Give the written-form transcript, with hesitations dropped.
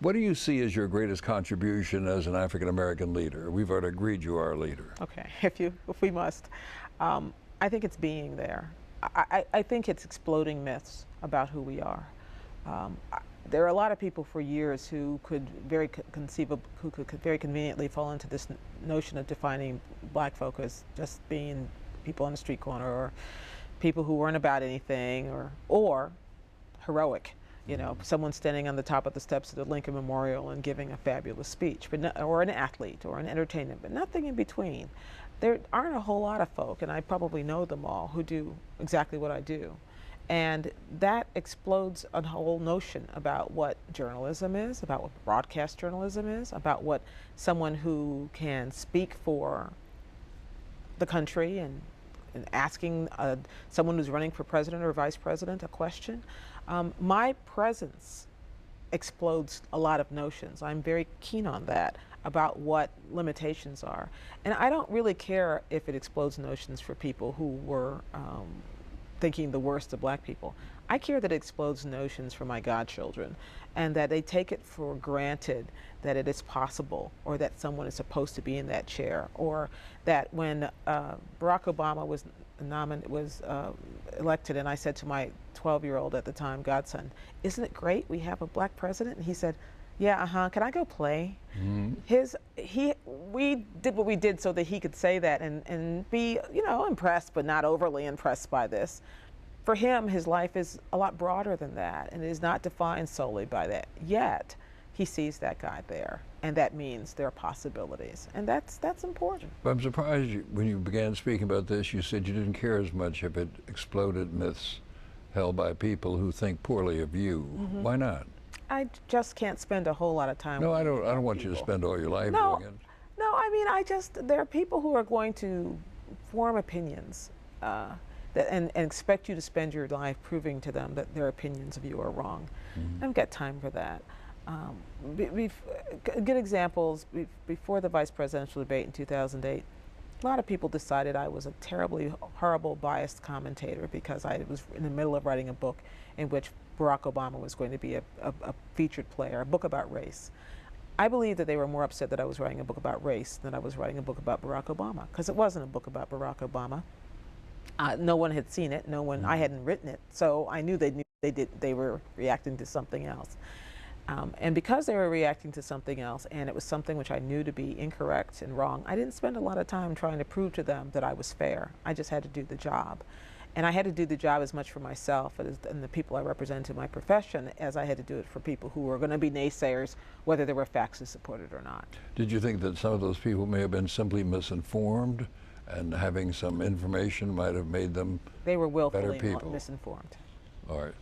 What do you see as your greatest contribution as an African-American leader? We've already agreed you are a leader. Okay, if we must. I think it's being there. I think it's exploding myths about who we are. There are a lot of people for years who could very conveniently fall into this notion of defining black folk as just being people on the street corner, or people who weren't about anything, or heroic. You know, someone standing on the top of the steps of the Lincoln Memorial and giving a fabulous speech, or an athlete, or an entertainer, but nothing in between. There aren't a whole lot of folk, and I probably know them all, who do exactly what I do. And that explodes a whole notion about what journalism is, about what broadcast journalism is, about what someone who can speak for the country and asking someone who's running for president or vice president a question. My presence explodes a lot of notions. I'm very keen on that, about what limitations are. And I don't really care if it explodes notions for people who were thinking the worst of black people. I care that it explodes notions for my godchildren, and that they take it for granted that it is possible, or that someone is supposed to be in that chair, or that when Barack Obama was elected, and I said to my 12-year-old at the time godson, "Isn't it great we have a black president?" And he said, "Yeah, can I go play?" Mm-hmm. We did what we did so that he could say that and be, you know, impressed, but not overly impressed by this. For him, his life is a lot broader than that, and it is not defined solely by that. Yet, he sees that guy there, and that means there are possibilities, and that's important. But I'm surprised when you began speaking about this, you said you didn't care as much if it exploded myths held by people who think poorly of you. Mm-hmm. Why not? I just can't spend a whole lot of time. No, with I don't want people. you to spend all your life No, doing it. no. I mean, there are people who are going to form opinions and expect you to spend your life proving to them that their opinions of you are wrong. Mm-hmm. I haven't got time for that. Good examples, before the vice presidential debate in 2008, a lot of people decided I was a terribly horrible, biased commentator because I was in the middle of writing a book in which Barack Obama was going to be a featured player, a book about race. I believe that they were more upset that I was writing a book about race than I was writing a book about Barack Obama, because it wasn't a book about Barack Obama. No one had seen it. No one. I hadn't written it, so I knew they were reacting to something else. And because they were reacting to something else, and it was something which I knew to be incorrect and wrong, I didn't spend a lot of time trying to prove to them that I was fair. I just had to do the job. And I had to do the job as much for myself and the people I represent in my profession as I had to do it for people who were going to be naysayers, whether there were facts to support it or not. Did you think that some of those people may have been simply misinformed, and having some information might have made them They were willfully better people? misinformed. All right.